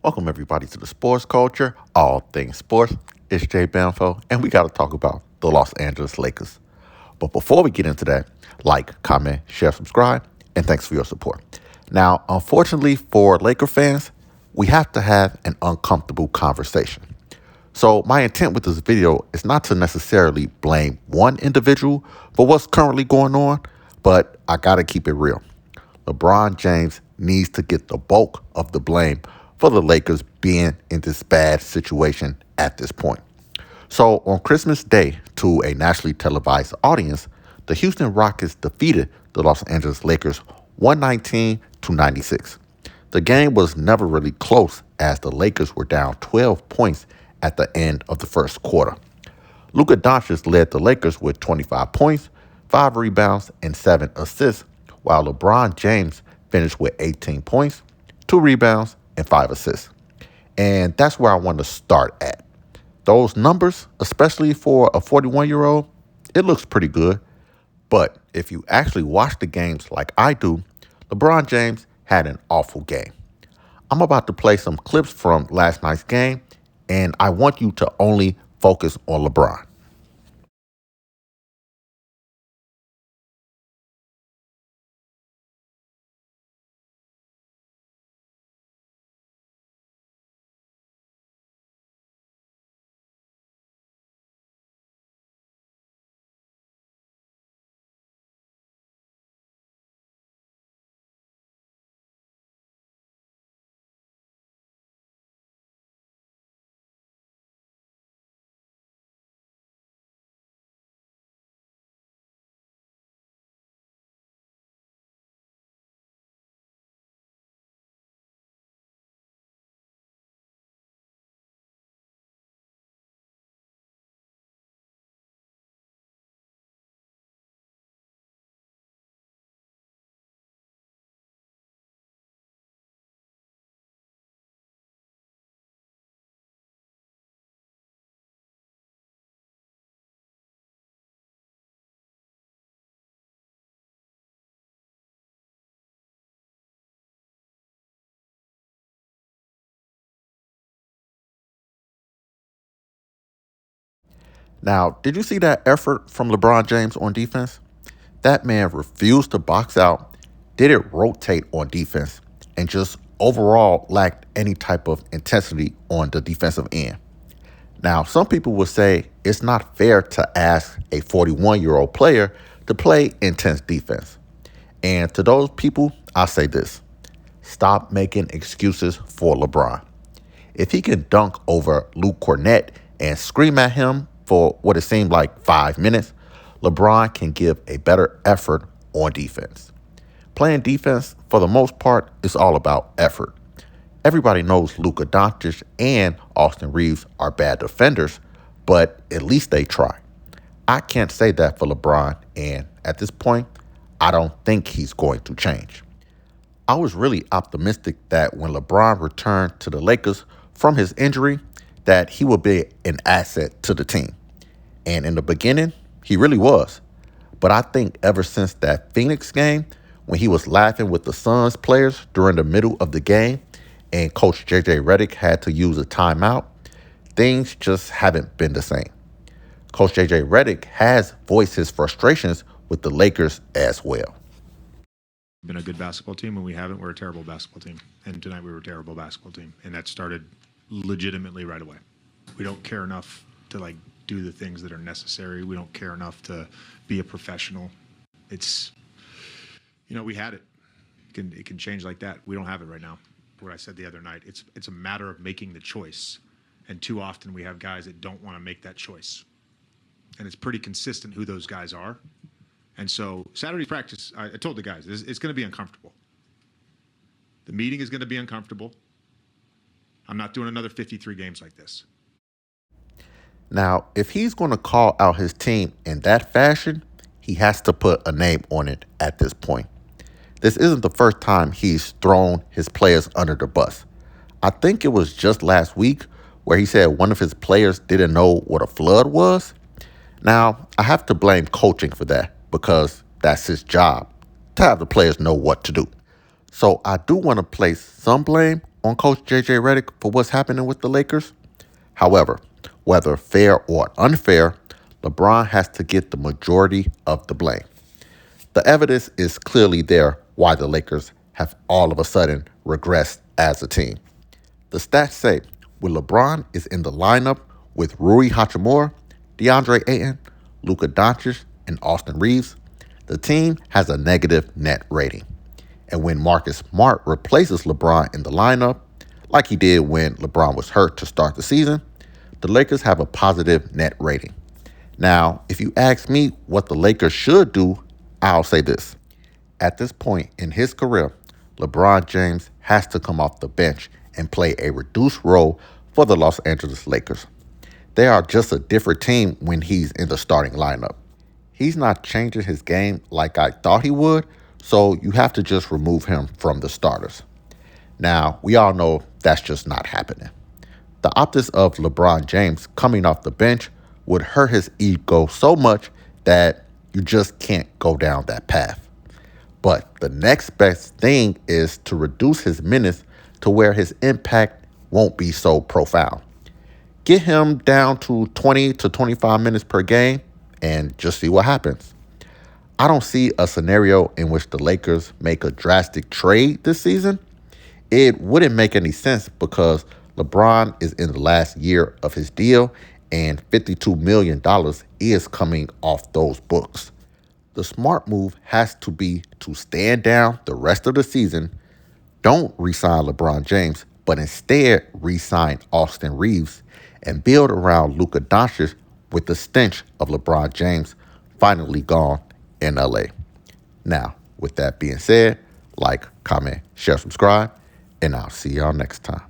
Welcome everybody to the sports culture, all things sports. It's Jay Banfo, and we got to talk about the Los Angeles Lakers. But before we get into that, like, comment, share, subscribe, and thanks for your support. Now, unfortunately for Laker fans, we have to have an uncomfortable conversation. So my intent with this video is not to necessarily blame one individual for what's currently going on, but I got to keep it real. LeBron James needs to get the bulk of the blame for the Lakers being in this bad situation at this point. So on Christmas Day, to a nationally televised audience, the Houston Rockets defeated the Los Angeles Lakers 119-96. The game was never really close as the Lakers were down 12 points at the end of the first quarter. Luka Doncic led the Lakers with 25 points, 5 rebounds, and 7 assists, while LeBron James finished with 18 points, 2 rebounds, and 5 assists. And that's where I want to start at. Those numbers, especially for a 41-year-old, it looks pretty good. But if you actually watch the games like I do, LeBron James had an awful game. I'm about to play some clips from last night's game, and I want you to only focus on LeBron. Now, did you see that effort from LeBron James on defense? That man refused to box out, didn't rotate on defense, and just overall lacked any type of intensity on the defensive end. Now, some people will say it's not fair to ask a 41-year-old player to play intense defense. And to those people, I'll say this: stop making excuses for LeBron. If he can dunk over Luke Cornett and scream at him for what it seemed like 5 minutes, LeBron can give a better effort on defense. Playing defense, for the most part, is all about effort. Everybody knows Luka Doncic and Austin Reeves are bad defenders, but at least they try. I can't say that for LeBron, and at this point, I don't think he's going to change. I was really optimistic that when LeBron returned to the Lakers from his injury, that he would be an asset to the team. And in the beginning, he really was. But I think ever since that Phoenix game, when he was laughing with the Suns players during the middle of the game, and Coach JJ Redick had to use a timeout, things just haven't been the same. Coach JJ Redick has voiced his frustrations with the Lakers as well. Been a good basketball team. When we haven't, we're a terrible basketball team. And tonight we were a terrible basketball team. And that started legitimately right away. We don't care enough to do the things that are necessary. We don't care enough to be a professional. It's, we had it. It can change like that. We don't have it right now. What I said the other night, it's a matter of making the choice. And too often we have guys that don't want to make that choice. And it's pretty consistent who those guys are. And so Saturday's practice, I told the guys, it's going to be uncomfortable. The meeting is going to be uncomfortable. I'm not doing another 53 games like this. Now, if he's going to call out his team in that fashion, he has to put a name on it at this point. This isn't the first time he's thrown his players under the bus. I think it was just last week where he said one of his players didn't know what a flood was. Now, I have to blame coaching for that because that's his job, to have the players know what to do. So I do want to place some blame on Coach JJ Redick for what's happening with the Lakers. However, whether fair or unfair, LeBron has to get the majority of the blame. The evidence is clearly there why the Lakers have all of a sudden regressed as a team. The stats say when LeBron is in the lineup with Rui Hachimura, DeAndre Ayton, Luka Doncic, and Austin Reeves, the team has a negative net rating. And when Marcus Smart replaces LeBron in the lineup, like he did when LeBron was hurt to start the season, the Lakers have a positive net rating. Now, if you ask me what the Lakers should do, I'll say this. At this point in his career, LeBron James has to come off the bench and play a reduced role for the Los Angeles Lakers. They are just a different team when he's in the starting lineup. He's not changing his game like I thought he would, so you have to just remove him from the starters. Now, we all know that's just not happening. The optics of LeBron James coming off the bench would hurt his ego so much that you just can't go down that path. But the next best thing is to reduce his minutes to where his impact won't be so profound. Get him down to 20 to 25 minutes per game and just see what happens. I don't see a scenario in which the Lakers make a drastic trade this season. It wouldn't make any sense because LeBron is in the last year of his deal and $52 million is coming off those books. The smart move has to be to stand down the rest of the season. Don't re-sign LeBron James, but instead re-sign Austin Reeves and build around Luka Doncic with the stench of LeBron James finally gone in LA. Now, with that being said, like, comment, share, subscribe, and I'll see y'all next time.